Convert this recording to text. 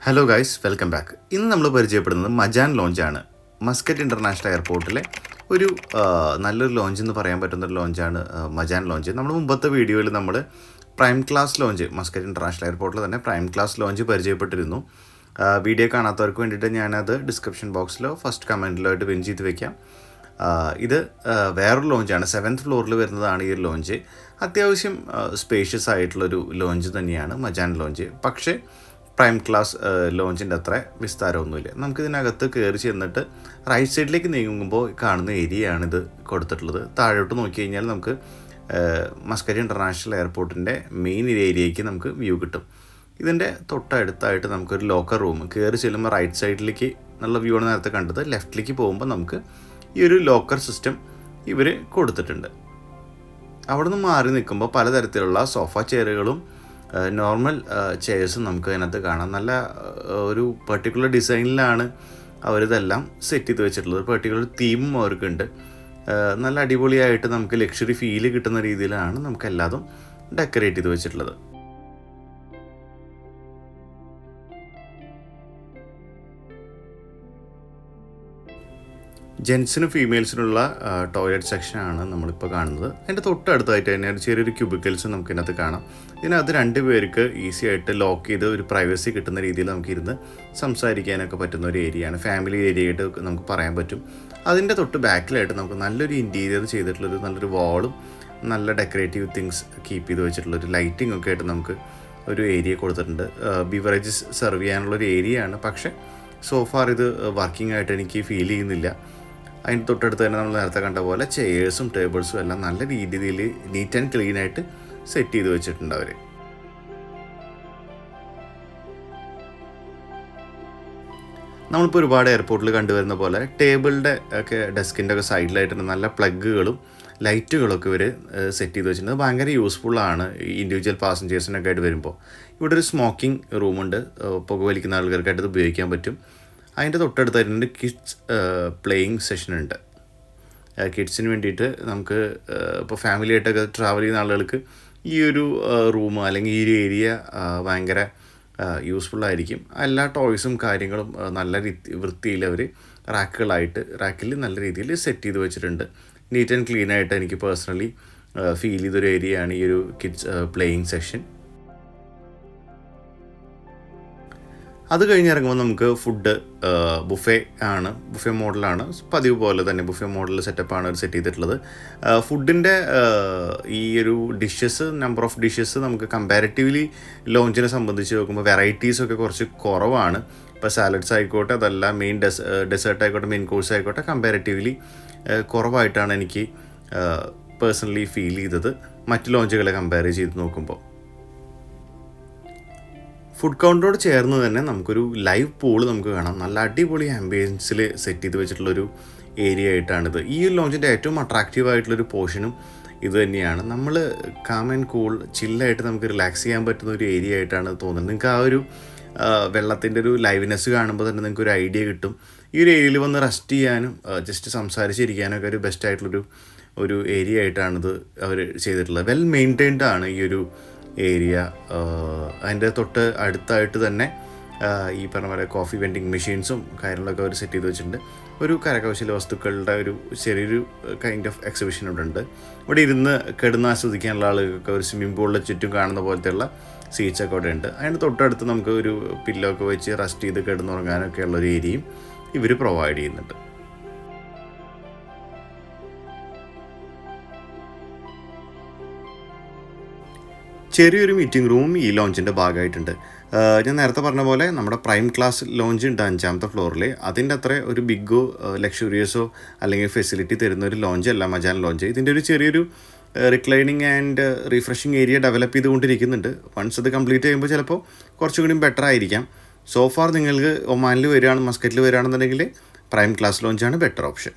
Hello guys, welcome back. ഇന്ന് നമ്മൾ പരിചയപ്പെടുന്നത് മജാൻ ലോഞ്ചാണ്. മസ്കറ്റ് ഇൻ്റർനാഷണൽ എയർപോർട്ടിലെ ഒരു നല്ലൊരു ലോഞ്ച് എന്ന് പറയാൻ പറ്റുന്നൊരു ലോഞ്ചാണ് മജാൻ ലോഞ്ച്. നമ്മൾ മുമ്പത്തെ വീഡിയോയിൽ നമ്മൾ prime class launch, Muscat international എയർപോർട്ടിൽ തന്നെ പ്രൈം ക്ലാസ് ലോഞ്ച് പരിചയപ്പെട്ടിരുന്നു. വീഡിയോ കാണാത്തവർക്ക് വേണ്ടിയിട്ട് ഞാനത് ഡിസ്ക്രിപ്ഷൻ ബോക്സിലോ ഫസ്റ്റ് കമൻറ്റിലോ ആയിട്ട് പിൻ ചെയ്ത് വെക്കാം. ഇത് വേറൊരു ലോഞ്ചാണ്, 7th ഫ്ലോറിൽ വരുന്നതാണ് ഈ ഒരു ലോഞ്ച്. അത്യാവശ്യം സ്പേഷ്യസ് ആയിട്ടുള്ളൊരു ലോഞ്ച് തന്നെയാണ് മജാൻ ലോഞ്ച്. പക്ഷേ പ്രൈം ക്ലാസ് ലോഞ്ചിൻ്റെ അത്ര വിസ്താരമൊന്നുമില്ല. നമുക്കിതിനകത്ത് കയറി ചെന്നിട്ട് റൈറ്റ് സൈഡിലേക്ക് നീങ്ങുമ്പോൾ കാണുന്ന ഏരിയയാണിത് കൊടുത്തിട്ടുള്ളത്. താഴോട്ട് നോക്കി കഴിഞ്ഞാൽ നമുക്ക് മസ്കറ്റ് ഇൻ്റർനാഷണൽ എയർപോർട്ടിൻ്റെ മെയിൻ ഏരിയയ്ക്ക് നമുക്ക് വ്യൂ കിട്ടും. ഇതിൻ്റെ തൊട്ടടുത്തായിട്ട് നമുക്കൊരു ലോക്കർ റൂം, കയറി ചെല്ലുമ്പോൾ റൈറ്റ് സൈഡിലേക്ക് നല്ല വ്യൂ ആണ് നേരത്തെ കണ്ടത്. ലെഫ്റ്റിലേക്ക് പോകുമ്പോൾ നമുക്ക് ഈ ഒരു ലോക്കർ സിസ്റ്റം ഇവർ കൊടുത്തിട്ടുണ്ട്. അവിടെ നിന്ന് മാറി നിൽക്കുമ്പോൾ പലതരത്തിലുള്ള സോഫ ചെയറുകളും നോർമൽ ചെയർസും നമുക്ക് അതിനകത്ത് കാണാം. നല്ല ഒരു പെർട്ടിക്കുലർ ഡിസൈനിലാണ് അവരിതെല്ലാം സെറ്റ് ചെയ്ത് വെച്ചിട്ടുള്ളത്. ഒരു പെർട്ടിക്കുലർ തീമും അവർക്കുണ്ട്. നല്ല അടിപൊളിയായിട്ട് നമുക്ക് ലക്ഷറി ഫീല് കിട്ടുന്ന രീതിയിലാണ് നമുക്ക് എല്ലാതും ഡെക്കറേറ്റ് ചെയ്ത് വെച്ചിട്ടുള്ളത്. ജെൻസിനും ഫീമെയിൽസിനുള്ള ടോയ്ലറ്റ് സെക്ഷനാണ് നമ്മളിപ്പോൾ കാണുന്നത്. അതിൻ്റെ തൊട്ടടുത്തായിട്ട് തന്നെ ചെറിയൊരു ക്യൂബിക്കിൾസ് നമുക്ക് ഇതിനകത്ത് കാണാം. ഇതിനകത്ത് 2 പേർക്ക് ഈസി ആയിട്ട് ലോക്ക് ചെയ്ത് ഒരു പ്രൈവസി കിട്ടുന്ന രീതിയിൽ നമുക്കിരുന്ന് സംസാരിക്കാനൊക്കെ പറ്റുന്ന ഒരു ഏരിയയാണ്. ഫാമിലി ഏരിയ ആയിട്ട് നമുക്ക് പറയാൻ പറ്റും. അതിൻ്റെ തൊട്ട് ബാക്കിലായിട്ട് നമുക്ക് നല്ലൊരു ഇൻറ്റീരിയർ ചെയ്തിട്ടുള്ളൊരു നല്ലൊരു വാളും നല്ല ഡെക്കറേറ്റീവ് തിങ്സ് കീപ്പ് ചെയ്ത് വെച്ചിട്ടുള്ളൊരു ലൈറ്റിംഗ് ഒക്കെ ആയിട്ട് നമുക്ക് ഒരു ഏരിയ കൊടുത്തിട്ടുണ്ട്. ബിവറേജസ് സെർവ് ചെയ്യാനുള്ളൊരു ഏരിയയാണ്. പക്ഷേ സോഫാർ ഇത് വർക്കിംഗ് ആയിട്ട് എനിക്ക് ഫീൽ ചെയ്യുന്നില്ല. അതിന് തൊട്ടടുത്ത് തന്നെ നമ്മൾ നേരത്തെ കണ്ട പോലെ ചെയേഴ്സും ടേബിൾസും എല്ലാം നല്ല രീതിയിൽ നീറ്റ് ആൻഡ് ക്ലീൻ ആയിട്ട് സെറ്റ് ചെയ്ത് വെച്ചിട്ടുണ്ട് അവർ. നമ്മളിപ്പോൾ ഒരുപാട് എയർപോർട്ടിൽ കണ്ടുവരുന്ന പോലെ ടേബിളിൻ്റെ ഒക്കെ ഡെസ്കിൻ്റെ ഒക്കെ സൈഡിലായിട്ട് നല്ല പ്ലഗുകളും ലൈറ്റുകളൊക്കെ ഇവർ സെറ്റ് ചെയ്ത് വെച്ചിട്ടുണ്ട്. ഭയങ്കര യൂസ്ഫുള്ളാണ് ഇൻഡിവിജ്വൽ പാസഞ്ചേഴ്സിനൊക്കെ ആയിട്ട് വരുമ്പോൾ. ഇവിടെ ഒരു സ്മോക്കിംഗ് റൂമുണ്ട്, പുകവലിക്കുന്ന ആൾക്കാർക്കായിട്ട് ഇത് ഉപയോഗിക്കാൻ പറ്റും. അതിൻ്റെ തൊട്ടടുത്തായിട്ട് കിഡ്സ് പ്ലേയിങ് സെഷനുണ്ട്. കിഡ്സിന് വേണ്ടിയിട്ട് നമുക്ക് ഇപ്പോൾ ഫാമിലി ആയിട്ടൊക്കെ ട്രാവൽ ചെയ്യുന്ന ആളുകൾക്ക് ഈ ഒരു റൂം അല്ലെങ്കിൽ ഈ ഒരു ഏരിയ ഭയങ്കര യൂസ്ഫുള്ളായിരിക്കും. എല്ലാ ടോയ്സും കാര്യങ്ങളും നല്ല വൃത്തിയിൽ അവർ റാക്കിൽ നല്ല രീതിയിൽ സെറ്റ് ചെയ്ത് വെച്ചിട്ടുണ്ട്. നീറ്റ് ആൻഡ് ക്ലീൻ ആയിട്ട് എനിക്ക് പേഴ്സണലി ഫീൽ ചെയ്തൊരു ഏരിയയാണ് ഈ ഒരു കിഡ്സ് പ്ലേയിങ് സെഷൻ. അത് കഴിഞ്ഞിറങ്ങുമ്പോൾ നമുക്ക് ഫുഡ് ബുഫേ മോഡലാണ്. പതിവ് പോലെ തന്നെ ബുഫേ മോഡൽ സെറ്റപ്പാണ് അവർ സെറ്റ് ചെയ്തിട്ടുള്ളത്. ഫുഡിൻ്റെ ഈ ഒരു നമ്പർ ഓഫ് ഡിഷസ് നമുക്ക് കമ്പാരിറ്റീവ്ലി ലോഞ്ചിനെ സംബന്ധിച്ച് നോക്കുമ്പോൾ വെറൈറ്റീസൊക്കെ കുറച്ച് കുറവാണ്. ഇപ്പോൾ സാലഡ്സ് ആയിക്കോട്ടെ, അതല്ല മെയിൻ ഡെസേർട്ട് ആയിക്കോട്ടെ, മെയിൻ കോഴ്സ് ആയിക്കോട്ടെ, കമ്പാരിറ്റീവ്ലി കുറവായിട്ടാണ് എനിക്ക് പേഴ്സണലി ഫീൽ ചെയ്തത് മറ്റ് ലോഞ്ചുകളെ കമ്പയർ ചെയ്ത് നോക്കുമ്പോൾ. ഫുഡ് കൗണ്ടറോട് ചേർന്ന് തന്നെ നമുക്കൊരു ലൈവ് പൂള് നമുക്ക് കാണാം. നല്ല അടിപൊളി ആംബിയൻസിൽ സെറ്റ് ചെയ്ത് വെച്ചിട്ടുള്ളൊരു ഏരിയ ആയിട്ടാണിത്. ഈ ഒരു ലോഞ്ചിൻ്റെ ഏറ്റവും അട്രാക്റ്റീവ് ആയിട്ടുള്ളൊരു പോർഷനും ഇത് തന്നെയാണ്. നമ്മൾ കാം ആൻഡ് കൂൾ ചില്ലായിട്ട് നമുക്ക് റിലാക്സ് ചെയ്യാൻ പറ്റുന്ന ഒരു ഏരിയ ആയിട്ടാണ് തോന്നുന്നത്. നിങ്ങൾക്ക് ആ ഒരു വെള്ളത്തിൻ്റെ ഒരു ലൈവ്നെസ് കാണുമ്പോൾ തന്നെ നിങ്ങൾക്ക് ഒരു ഐഡിയ കിട്ടും. ഈ ഒരു ഏരിയയിൽ വന്ന് റെസ്റ്റ് ചെയ്യാനും ജസ്റ്റ് സംസാരിച്ചിരിക്കാനൊക്കെ ഒരു ബെസ്റ്റ് ആയിട്ടുള്ളൊരു ഏരിയ ആയിട്ടാണിത് അവർ ചെയ്തിട്ടുള്ളത്. വെൽ മെയിൻറ്റൈൻഡ് ആണ് ഈ ഒരു ഏരിയ. അതിൻ്റെ തൊട്ട് അടുത്തായിട്ട് തന്നെ ഈ പറഞ്ഞ പോലെ കോഫി വെൻഡിങ് മെഷീൻസും കാര്യങ്ങളൊക്കെ അവർ സെറ്റ് ചെയ്ത് വെച്ചിട്ടുണ്ട്. ഒരു കരകൗശല വസ്തുക്കളുടെ ഒരു ചെറിയൊരു കൈൻഡ് ഓഫ് എക്സിബിഷൻ ഇവിടെ ഉണ്ട്. ഇവിടെ ഇരുന്ന് കിടന്ന് ആസ്വദിക്കാനുള്ള ആളുകൾക്ക് ഒരു സ്വിമ്മിംഗ് പൂളിൻ്റെ ചുറ്റും കാണുന്ന പോലത്തെയുള്ള സീറ്റ്സൊക്കെ അവിടെ ഉണ്ട്. അതിൻ്റെ തൊട്ടടുത്ത് നമുക്ക് ഒരു പില്ലോ ഒക്കെ വെച്ച് റെസ്റ്റ് ചെയ്ത് കിടന്നുറങ്ങാനൊക്കെ ഉള്ളൊരു ഏരിയയും ഇവർ പ്രൊവൈഡ് ചെയ്യുന്നുണ്ട്. ചെറിയൊരു മീറ്റിംഗ് റൂം ഈ ലോഞ്ചിൻ്റെ ഭാഗമായിട്ടുണ്ട്. ഞാൻ നേരത്തെ പറഞ്ഞ പോലെ നമ്മുടെ പ്രൈം ക്ലാസ് ലോഞ്ച് ഉണ്ട് 5th ഫ്ലോറിൽ. അതിൻ്റെ അത്ര ഒരു ബിഗോ ലക്ഷറിയസോ അല്ലെങ്കിൽ ഫെസിലിറ്റി തരുന്ന ഒരു ലോഞ്ച് അല്ല മജാൻ ലോഞ്ച്. ഇതിൻ്റെ ഒരു ചെറിയൊരു reclining and refreshing area develop ചെയ്തുകൊണ്ടിരിക്കുന്നുണ്ട്. വൺസ് അത് കംപ്ലീറ്റ് ചെയ്യുമ്പോൾ ചിലപ്പോൾ കുറച്ചും കൂടി ബെറ്റർ ആയിരിക്കാം. സോഫാർ നിങ്ങൾക്ക് ഒമാനിൽ വരികയാണ്, മസ്കറ്റിൽ വരികയാണെന്നുണ്ടെങ്കിൽ പ്രൈം ക്ലാസ് ലോഞ്ചാണ് ബെറ്റർ ഓപ്ഷൻ.